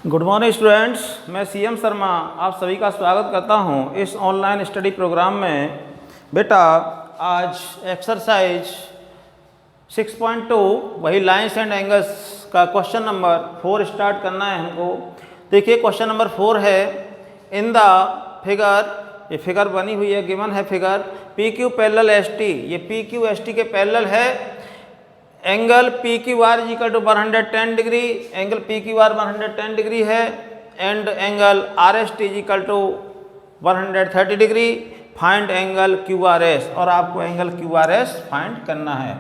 Good morning students, मैं CM Sharma आप सभी का स्वागत करता हूं इस ऑनलाइन स्टडी प्रोग्राम में। बेटा आज एक्सरसाइज 6.2 वही लाइंस एंड एंगल्स का क्वेश्चन नंबर 4 स्टार्ट करना है हमको। देखिए क्वेश्चन नंबर 4 है, इन द फिगर, ये फिगर बनी हुई है, गिवन है figure P Q parallel S T, ये पी क्यू एस टी के पैरेलल है। Angle P Q R is equal to 110 degree, angle P Q R 110 degree है and angle R S T is equal to 130 degree. Find angle Q R S, और आपको angle Q R S find करना है।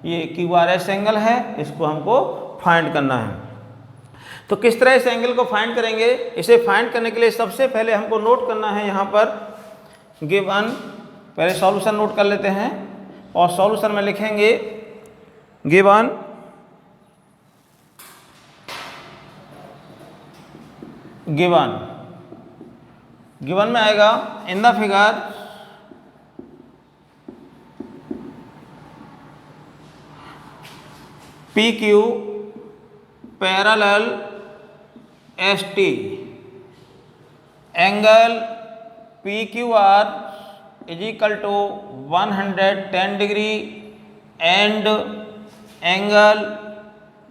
ये Q R S angle है, इसको हमको find करना है। तो किस तरह इस एंगल को फाइंड करेंगे? इसे फाइंड करने के लिए सबसे पहले हमको नोट करना है यहाँ पर गिवन, पहले सॉल्यूशन नोट कर लेते हैं और सॉल्यूशन में लिखेंगे गिवन में आएगा in the figure P Q parallel S T, angle P Q R is equal to 110 degree and angle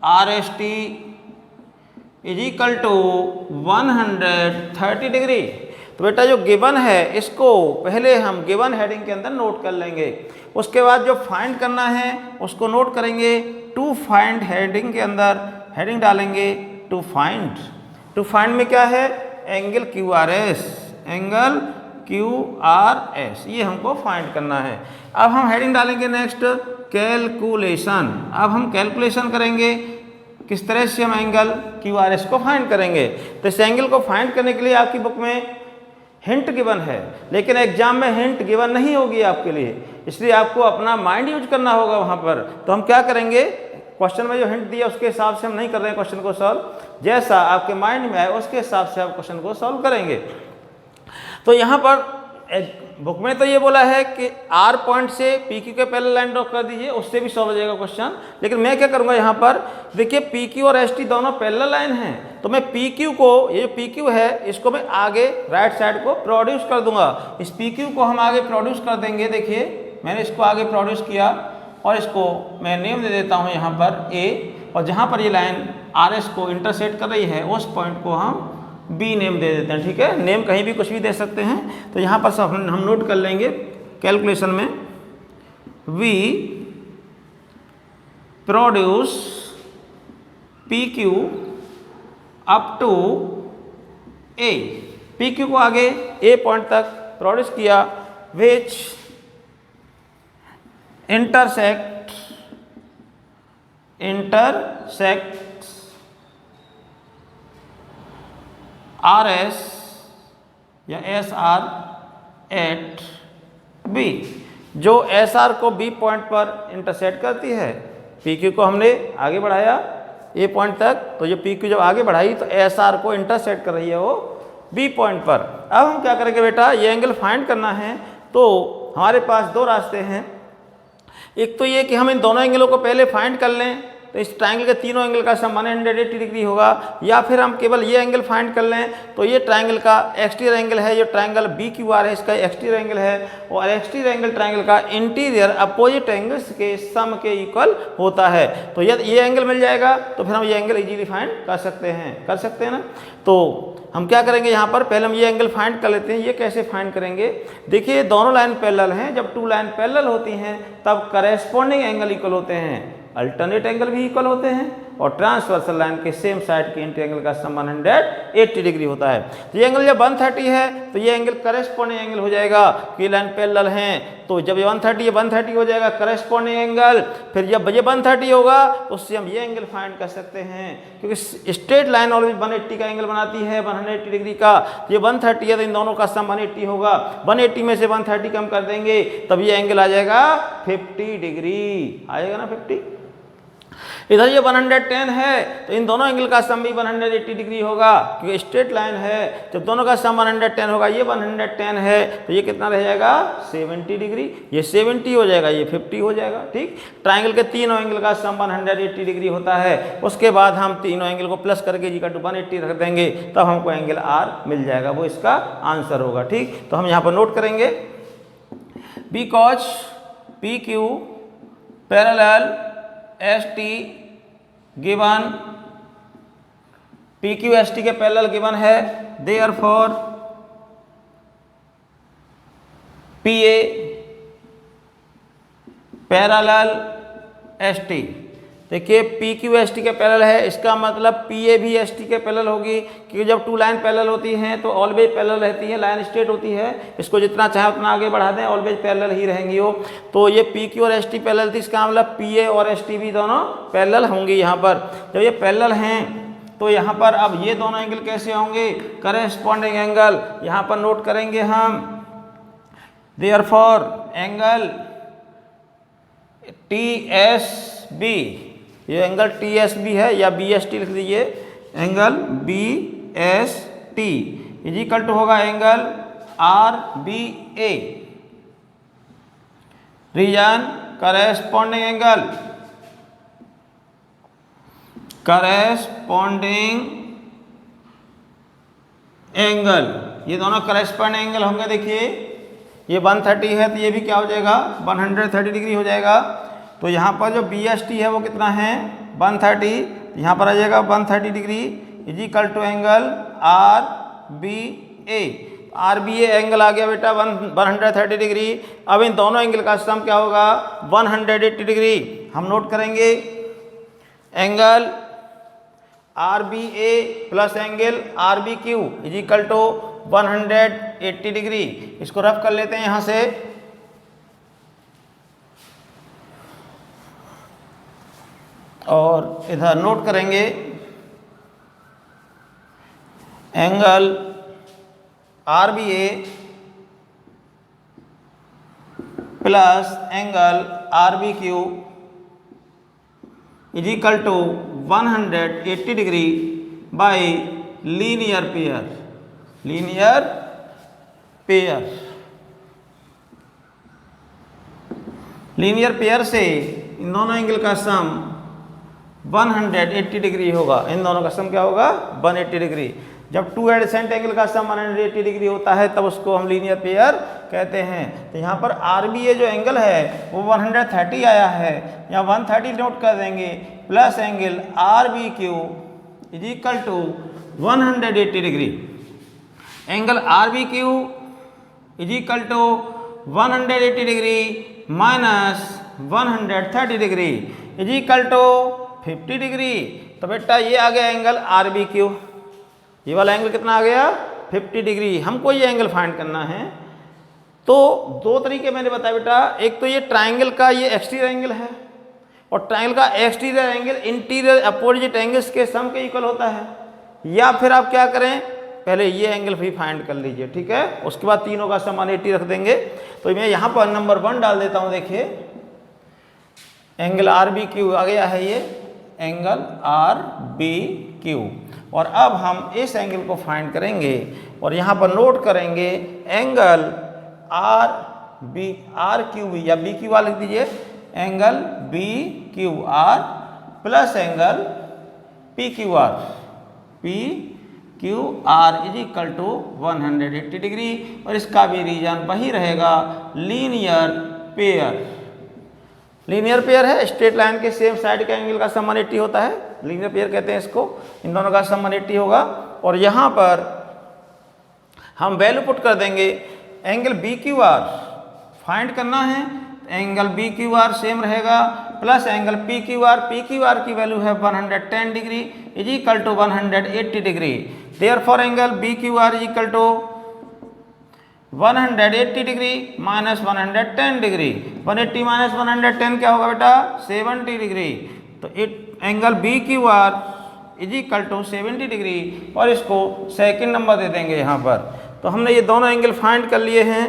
R S T is equal to 130 degree. तो बेटा जो गिवन है इसको पहले हम गिवन हेडिंग के अंदर नोट कर लेंगे, उसके बाद जो फाइंड करना है उसको नोट करेंगे टू फाइंड हेडिंग के अंदर, हेडिंग डालेंगे टू फाइंड। टू फाइंड में क्या है? Angle Q R S, angle Q R S, ये हमको फाइंड करना है। अब हम हेडिंग डालेंगे नेक्स्ट कैलकुलेशन। अब हम कैलकुलेशन करेंगे किस तरह से हम एंगल क्यू आर एस को फाइंड करेंगे। तो इस एंगल को फाइंड करने के लिए आपकी बुक में हिंट गिवन है, लेकिन एग्जाम में हिंट गिवन नहीं होगी आपके लिए, इसलिए आपको अपना माइंड यूज करना होगा वहाँ पर। तो हम क्या करेंगे, क्वेश्चन में जो हिंट दिया उसके हिसाब से हम नहीं कर रहे हैं क्वेश्चन को सॉल्व, जैसा आपके माइंड में आए उसके हिसाब से आप क्वेश्चन को सॉल्व करेंगे। तो यहाँ पर बुक में तो ये बोला है कि आर पॉइंट से पी क्यू के पैरेलल लाइन ड्रॉ कर दीजिए, उससे भी सॉल्व हो जाएगा क्वेश्चन। लेकिन मैं क्या करूँगा यहाँ पर, देखिए पी क्यू और एस टी दोनों पैरेलल लाइन हैं, तो मैं पी क्यू को, ये जो पी क्यू है इसको मैं आगे राइट साइड को प्रोड्यूस कर दूंगा। इस पी क्यू को हम आगे प्रोड्यूस कर देंगे। देखिए मैंने इसको आगे प्रोड्यूस किया और इसको मैं नेम दे देता हूँ यहाँ पर ए, और जहाँ पर ये लाइन आर एस को इंटरसेक्ट कर रही है उस पॉइंट को हम बी नेम दे देते हैं। ठीक है, नेम कहीं भी कुछ भी दे सकते हैं। तो यहाँ पर सब हम नोट कर लेंगे कैलकुलेशन में, we produce P Q up to A, P Q को आगे ए पॉइंट तक प्रोड्यूस किया, विच इंटरसेक्ट आर एस या एस आर एट बी, जो एस आर को बी पॉइंट पर इंटरसेक्ट करती है। पी क्यू को हमने आगे बढ़ाया ए पॉइंट तक, तो जो पी क्यू जब आगे बढ़ाई तो एस आर को इंटरसेक्ट कर रही है वो बी पॉइंट पर। अब हम क्या करेंगे बेटा, ये एंगल फाइंड करना है तो हमारे पास दो रास्ते हैं। एक तो ये कि हम इन दोनों एंगलों को पहले फाइंड कर लें, तो इस ट्रायंगल के तीनों एंगल का सम 180 डिग्री होगा, या फिर हम केवल ये एंगल फाइंड कर लें तो ये ट्रायंगल का एक्सटीरियर एंगल है, ये ट्रायंगल बी क्यू आर है, इसका एक्सटीरियर एंगल है, और एक्सटीरियर एंगल ट्रायंगल का इंटीरियर अपोजिट एंगल्स के सम के इक्वल होता है। तो यदि ये एंगल मिल जाएगा तो फिर हम ये एंगल इजीली फाइंड कर सकते हैं ना। तो हम क्या करेंगे, यहाँ पर पहले हम ये एंगल फाइंड कर लेते हैं। ये कैसे फाइंड करेंगे, देखिए दोनों लाइन पैरेलल हैं, जब टू लाइन पैरेलल होती हैं तब करेस्पॉन्डिंग एंगल इक्वल होते हैं, अल्टरनेट एंगल भी इक्वल होते हैं, और ट्रांसवर्सल लाइन के सेम साइड के इंटर एंगल का सम 180 डिग्री होता है। तो ये एंगल जब 130 है तो ये एंगल करेस्पॉन्डिंग एंगल हो जाएगा, कि लाइन पैरेलल हैं तो जब ये 130 हो जाएगा करेस्पॉन्डिंग एंगल। फिर जब ये 130 होगा तो उससे हम ये एंगल फाइंड कर सकते हैं, क्योंकि स्ट्रेट लाइन ऑलवेज 180 का एंगल बनाती है, 180 डिग्री का। ये 130 है तो इन दोनों का सम 180 होगा, 180 में से 130 कम कर देंगे तब ये एंगल आ जाएगा 50 डिग्री, आएगा ना 50। इधर ये 110 है तो इन दोनों एंगल का सम भी 180 डिग्री होगा, क्योंकि स्ट्रेट लाइन है। जब दोनों का सम 110 होगा, ये 110 है तो ये कितना रह जाएगा 70 डिग्री, ये 70 हो जाएगा, ये 50 हो जाएगा। ठीक, ट्राइंगल के तीनों एंगल का सम 180 डिग्री होता है। उसके बाद हम तीनों एंगल को प्लस करके जी का 180 रख देंगे, तब हमको एंगल आर मिल जाएगा, वो इसका आंसर होगा। ठीक, तो हम यहाँ पर नोट करेंगे because P Q parallel S T given P Q S T के पैरेलल गिवन है, therefore P A parallel S T. देखिए पी क्यू एस टी के पैरेलल है, इसका मतलब पी ए भी एस टी के पैरेलल होगी, क्योंकि जब टू लाइन पैरेलल होती हैं तो ऑलवेज पैरेलल रहती है, लाइन स्ट्रेट होती है। इसको जितना चाहे उतना आगे बढ़ा दें, ऑलवेज पैरेलल ही रहेंगी वो। तो ये पी क्यू और एस टी पैरेलल थी, इसका मतलब पी ए और एस टी भी दोनों पैरेलल होंगी। यहाँ पर जब ये पैरेलल हैं तो यहाँ पर अब ये दोनों एंगल कैसे होंगे, करेस्पॉन्डिंग एंगल यहाँ पर नोट करेंगे हम, therefore angle T S B, ये एंगल टी एस बी है या बी एस टी लिख दीजिए, angle B S T is equal to होगा angle R B A, reason corresponding angle, corresponding angle, ये दोनों करेस्पॉन्डिंग एंगल होंगे। देखिए ये 130 है तो ये भी क्या हो जाएगा 130 डिग्री हो जाएगा। तो यहाँ पर जो बी एस टी है वो कितना है 130, यहाँ पर आ जाएगा 130 degree is equal to angle R B A. R B A angle आ गया बेटा 130 डिग्री। अब इन दोनों एंगल का सम क्या होगा 180 डिग्री। हम नोट करेंगे angle R B A plus angle R B Q is equal to 180 degree. इसको रफ कर लेते हैं यहाँ से, और इधर नोट करेंगे angle R B A plus angle R B Q is equal to 180 degree by linear pair, linear pair. Linear pair से इन दोनों एंगल का सम 180 डिग्री होगा। इन दोनों का सम क्या होगा 180 डिग्री। जब टू एडजेसेंट एंगल का सम 180 डिग्री होता है तब उसको हम लीनियर पेयर कहते हैं। तो यहाँ पर आर बी ए जो एंगल है वो 130 आया है, यहाँ 130 नोट कर देंगे, plus angle R B Q is equal to 180 degree. Angle R B Q is equal to 180 degree minus 130 degree is equal to 50 degree. तो बेटा ये आ गया एंगल आर बी क्यू, ये वाला एंगल कितना आ गया 50 डिग्री। हमको ये एंगल फाइंड करना है। तो दो तरीके मैंने बताया बेटा, एक तो ये ट्राइंगल का ये एक्सटीरियर एंगल है, और ट्राइंगल का exterior angle interior opposite angles के सम के इक्वल होता है। या फिर आप क्या करें, पहले ये एंगल भी फाइंड कर लीजिए, ठीक है, उसके बाद तीनों का सम 180 रख देंगे। तो मैं यहाँ पर नंबर 1 डाल देता हूँ। देखिए एंगल आर बी क्यू आ गया है, ये एंगल आर बी क्यू, और अब हम इस एंगल को फाइंड करेंगे और यहाँ पर नोट करेंगे angle R B R Q B या बी क्यू आर लिख दीजिए, angle B Q R plus angle P Q R, P Q R is equal to 180 degree, और इसका भी रीजन वही रहेगा लीनियर पेयर। लीनियर पेयर है, स्ट्रेट लाइन के सेम साइड का एंगल का सम 180 होता है, लीनियर पेयर कहते हैं इसको। इन दोनों का सम 180 होगा, और यहाँ पर हम वैल्यू पुट कर देंगे। Angle B Q R find करना है, angle B Q R same रहेगा plus angle P Q R की वैल्यू है 110 degree is equal to 180 degree. Therefore angle B Q R is equal to 180 degree minus 110 degree. 180 minus 110 क्या होगा बेटा 70 degree. तो angle B Q R is equal to 70 degree, और इसको second number दे देंगे यहाँ पर। तो हमने ये दोनों एंगल फाइंड कर लिए हैं।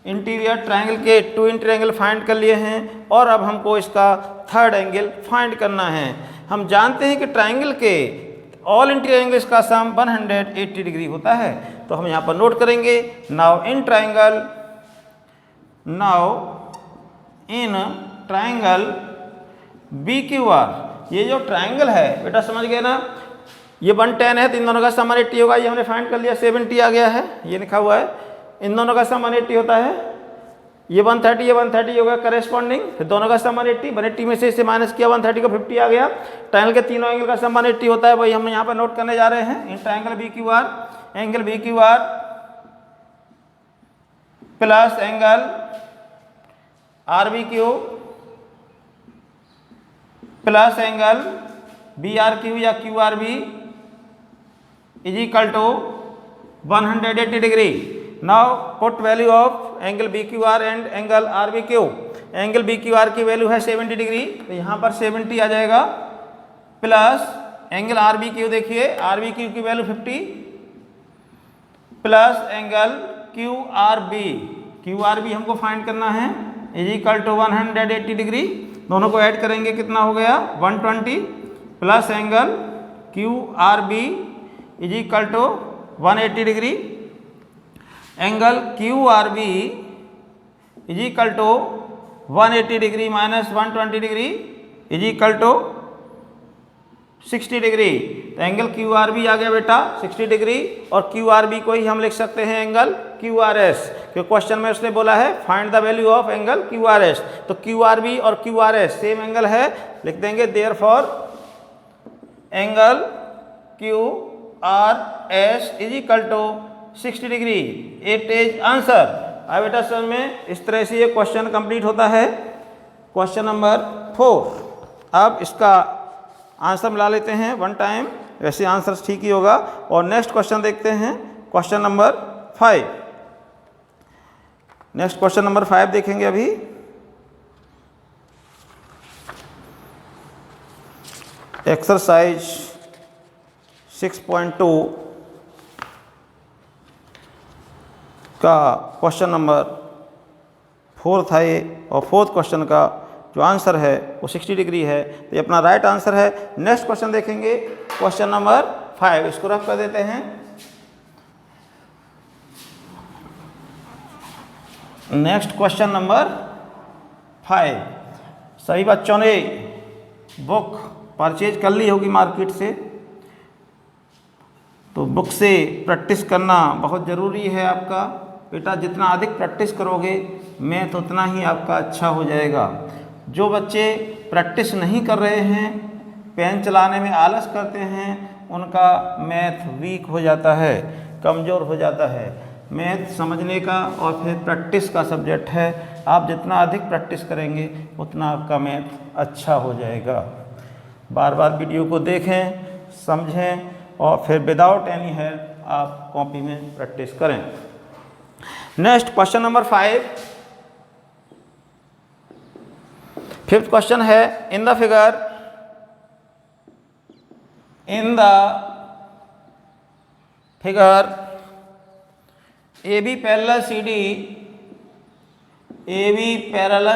इंटीरियर ट्रायंगल के 2 इंटीरियर एंगल फाइंड कर लिए हैं और अब हमको इसका थर्ड एंगल फाइंड करना है। हम जानते हैं कि ट्रायंगल के ऑल इंटीरियर एंगल्स का सम 180 डिग्री होता है, तो हम यहाँ पर नोट करेंगे। नाउ इन ट्रायंगल BQR, ये जो ट्रायंगल है बेटा समझ गए ना, ये 110 है तो इन दोनों का सम 180 होगा, ये हमने फाइंड कर लिया, 70 आ गया है, ये लिखा हुआ है। इन दोनों का सम 180 होता है, ये 130 ये 130 होगा करेस्पॉन्डिंग, फिर दोनों का सम 180, 180 में से इसे माइनस किया 130 को 50 आ गया। ट्रायंगल के तीनों एंगल का सम 180 होता है, वही हम यहाँ पर नोट करने जा रहे हैं। In triangle BQR, angle BQR plus angle RBQ plus angle BRQ या QRB is equal to 180 degree. Now put value of angle BQR and angle RBQ। Angle BQR की वैल्यू है 70 डिग्री, तो यहाँ पर 70 आ जाएगा, प्लस एंगल RBQ देखिए, RBQ की वैल्यू 50 प्लस एंगल QRB हमको फाइंड करना है, इज इक्वल टू 180 डिग्री। दोनों को ऐड करेंगे कितना हो गया 120, plus angle QRB is equal to 180 degree. Angle QRB is equal to 180 degree minus 120 degree is equal to 60 degree. तो एंगल QRB आ गया बेटा 60 डिग्री, और QRB को ही हम लिख सकते हैं एंगल QRS, क्योंकि क्वेश्चन में उसने बोला है find the value of angle QRS। तो QRB और QRS सेम एंगल है, लिख देंगे therefore angle QRS is equal to 60 degree. It is answer. अब बेटा समझ में, इस तरह से ये क्वेश्चन कंप्लीट होता है, क्वेश्चन नंबर 4। अब इसका आंसर मिला लेते हैं वन टाइम, वैसे आंसर ठीक ही होगा। और नेक्स्ट क्वेश्चन देखते हैं, question number 5। Next question number 5 देखेंगे अभी। एक्सरसाइज 6.2 का क्वेश्चन नंबर 4 था ये, और फोर्थ क्वेश्चन का जो आंसर है वो 60 डिग्री है, तो ये अपना राइट आंसर है। नेक्स्ट क्वेश्चन देखेंगे, क्वेश्चन नंबर 5, इसको रफ कर देते हैं। नेक्स्ट क्वेश्चन नंबर 5, सभी बच्चों ने बुक परचेज कर ली होगी मार्केट से, तो बुक से प्रैक्टिस करना बहुत ज़रूरी है आपका बेटा। जितना अधिक प्रैक्टिस करोगे मैथ उतना ही आपका अच्छा हो जाएगा। जो बच्चे प्रैक्टिस नहीं कर रहे हैं, पेन चलाने में आलस करते हैं, उनका मैथ वीक हो जाता है, कमज़ोर हो जाता है। मैथ समझने का और फिर प्रैक्टिस का सब्जेक्ट है। आप जितना अधिक प्रैक्टिस करेंगे उतना आपका मैथ अच्छा हो जाएगा। बार बार वीडियो को देखें, समझें, और फिर विदाउट एनी हेल्प आप कॉपी में प्रैक्टिस करें। Next question number 5, fifth question है, in the figure AB parallel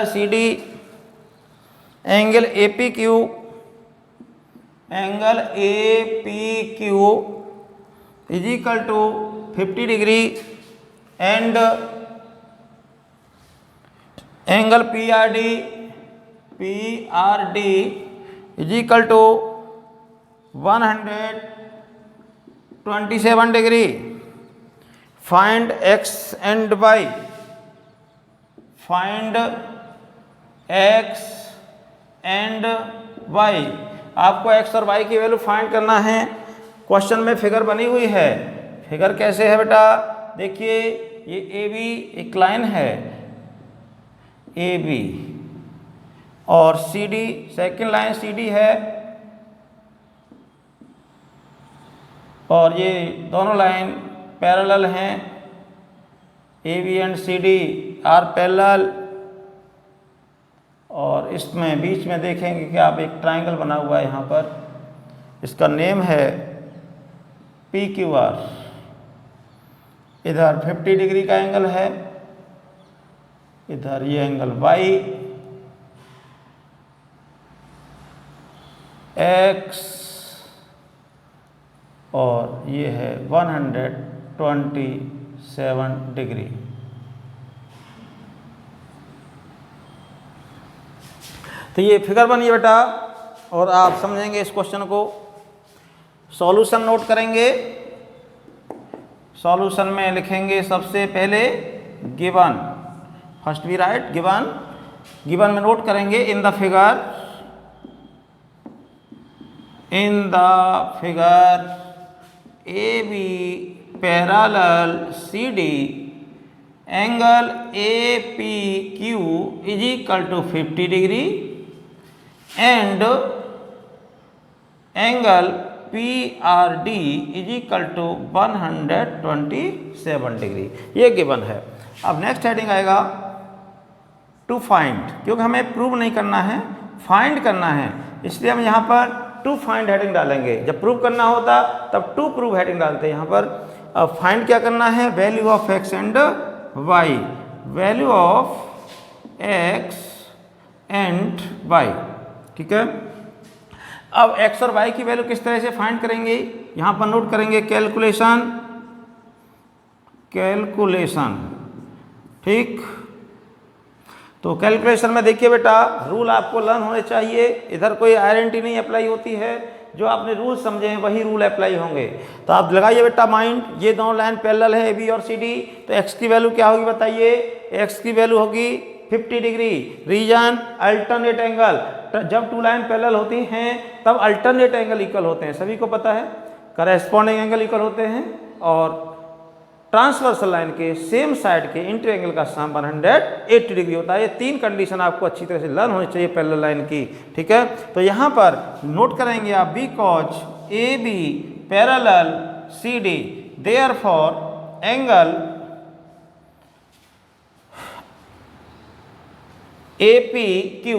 CD angle APQ is equal to 50 degree and angle PRD is equal to 127 degree. Find X and Y। Find X and Y। आपको X और Y की value find करना है। Question में figure बनी हुई है। Figure कैसे है बेटा, देखिए ये AB एक लाइन है AB, और CD सेकेंड लाइन CD है, और ये दोनों लाइन पैरेलल हैं। AB and CD are parallel, और इसमें बीच में देखेंगे कि आप एक ट्रायंगल बना हुआ है यहाँ पर, इसका नेम है PQR। इधर 50 डिग्री का एंगल है इधर ये एंगल वाई एक्स और ये है 127 डिग्री। तो ये फिगर बनी है बेटा, और आप समझेंगे इस क्वेश्चन को। सॉल्यूशन नोट करेंगे। सॉल्यूशन में लिखेंगे सबसे पहले given, first we write given. Given में नोट करेंगे in the figure A B parallel C D angle A P Q is equal to 50 degree and angle P R D is equal to 127 degree. ये given है। अब next heading आएगा to find, क्योंकि हमें prove नहीं करना है, find करना है, इसलिए हम यहाँ पर टू फाइंड हेडिंग डालेंगे। जब प्रूव करना होता तब टू प्रूव हेडिंग डालते हैं। यहाँ पर अब फाइंड क्या करना है, value of x and y, value of x and y, ठीक है। अब x और y की वैल्यू किस तरह से फाइंड करेंगे, यहाँ पर नोट करेंगे कैलकुलेशन, ठीक। तो कैलकुलेशन में देखिए बेटा, रूल आपको लर्न होने चाहिए। इधर कोई आइडेंटिटी नहीं अप्लाई होती है, जो आपने रूल समझे हैं वही रूल अप्लाई होंगे। तो आप लगाइए बेटा माइंड, ये दोनों लाइन पैरेलल है ए बी और सी डी, तो x की वैल्यू क्या होगी बताइए, x की वैल्यू होगी 50 डिग्री। रीजन अल्टरनेट एंगल, जब टू लाइन पैरेलल होती हैं तब अल्टरनेट एंगल इक्वल होते हैं, सभी को पता है। करेस्पॉन्डिंग एंगल इक्वल होते हैं और ट्रांसवर्सल लाइन के सेम साइड के इंटर एंगल का सम 180 डिग्री होता है। ये तीन कंडीशन आपको अच्छी तरह से लर्न होनी चाहिए पैरेलल लाइन की, ठीक है। तो यहाँ पर नोट करेंगे आप because A B parallel C D therefore angle A P Q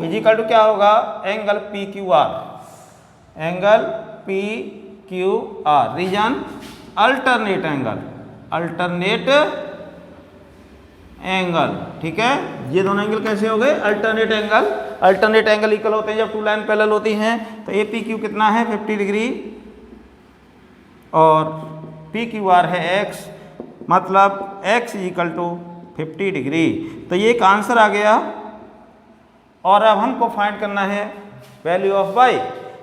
is equal to क्या होगा, angle P Q R, angle P Q R. Reason alternate angle, ठीक है। ये दोनों एंगल कैसे हो गए, अल्टरनेट एंगल इक्वल होते हैं जब टू लाइन पैरेलल होती हैं। तो ए पी क्यू कितना है 50 डिग्री और पी क्यू आर है एक्स, मतलब x is equal to 50 degree. तो ये एक आंसर आ गया। और अब हमको फाइंड करना है वैल्यू ऑफ वाई।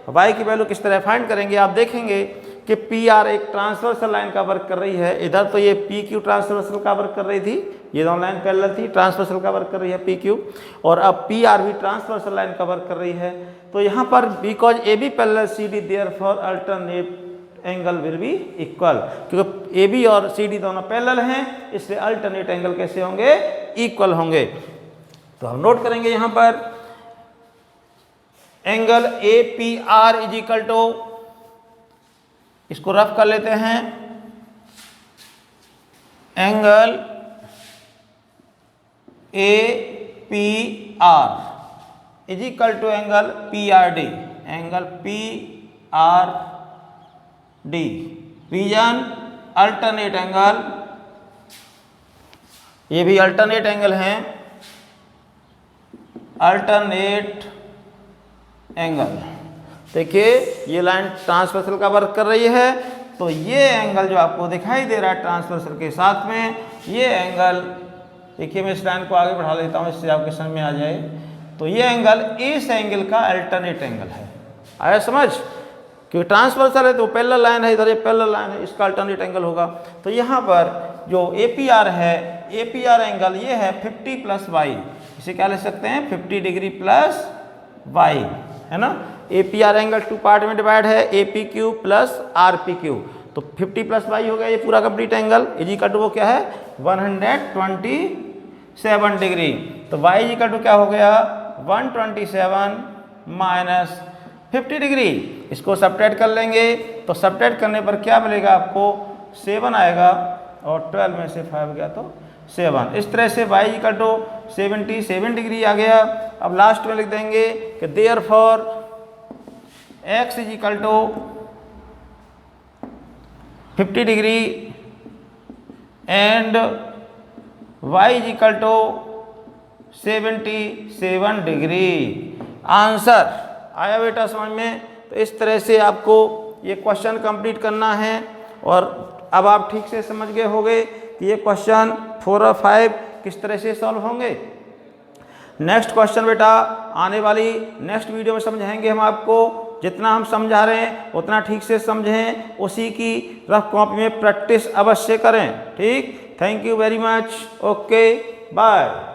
वाई की वैल्यू किस तरह फाइंड करेंगे, आप देखेंगे कि पी आर एक ट्रांसवर्सल लाइन का वर्क कर रही है। इधर तो ये पी क्यू ट्रांसवर्सल का वर्क कर रही थी, ये दोनों लाइन पैरेलल थी, ट्रांसवर्सल का वर्क कर रही है पी क्यू, और अब पी आर भी ट्रांसवर्सल लाइन का वर्क कर रही है। तो यहाँ पर because A B parallel C D therefore alternate angle will be equal, क्योंकि ए बी और सी डी दोनों पैरेलल हैं, इसलिए अल्टरनेट एंगल कैसे होंगे, इक्वल होंगे। तो हम नोट करेंगे यहाँ पर angle A P R is equal to, इसको रफ कर लेते हैं, angle A P R is equal to angle P R D, angle P R D. Reason alternate angle, ये भी अल्टरनेट एंगल हैं, अल्टरनेट एंगल। देखिए ये लाइन ट्रांसवर्सल का वर्क कर रही है, तो ये एंगल जो आपको दिखाई दे रहा है ट्रांसवर्सल के साथ में, ये एंगल देखिए, मैं इस लाइन को आगे बढ़ा लेता हूँ इससे आपके समझ में आ जाए। तो ये एंगल इस एंगल का अल्टरनेट एंगल है, आया समझ, क्योंकि ट्रांसवर्सल है तो पैरेलल लाइन है, इधर ये पैरेलल लाइन है, इसका अल्टरनेट एंगल होगा। तो यहाँ पर जो APR है, APR एंगल ये है 50 प्लस वाई, इसे क्या ले सकते हैं 50 डिग्री प्लस वाई, है ना। APR एंगल टू पार्ट में डिवाइड है, APQ प्लस RPQ, तो 50 प्लस वाई हो गया ये पूरा complete angle. Is equal to वो क्या है 127 डिग्री। तो y इज इक्वल टू क्या हो गया 127 माइनस 50 डिग्री। इसको सब्ट्रैक्ट कर लेंगे, तो सब्ट्रैक्ट करने पर क्या मिलेगा आपको 7 आएगा, और 12 में से 5 गया तो 7। इस तरह से y इक्वल टू 77 डिग्री आ गया। अब लास्ट में लिख देंगे कि therefore x is equal to 50 degree and y is equal to 77 degree. Answer आया बेटा समझ में? तो इस तरह से आपको ये क्वेश्चन कंप्लीट करना है और अब आप ठीक से समझ गए होंगे कि ये क्वेश्चन 4 और 5 किस तरह से सॉल्व होंगे। नेक्स्ट क्वेश्चन बेटा आने वाली नेक्स्ट वीडियो में समझाएंगे हम आपको। जितना हम समझा रहे हैं उतना ठीक से समझें, उसी की रफ कॉपी में प्रैक्टिस अवश्य करें। ठीक, thank you very much, okay bye.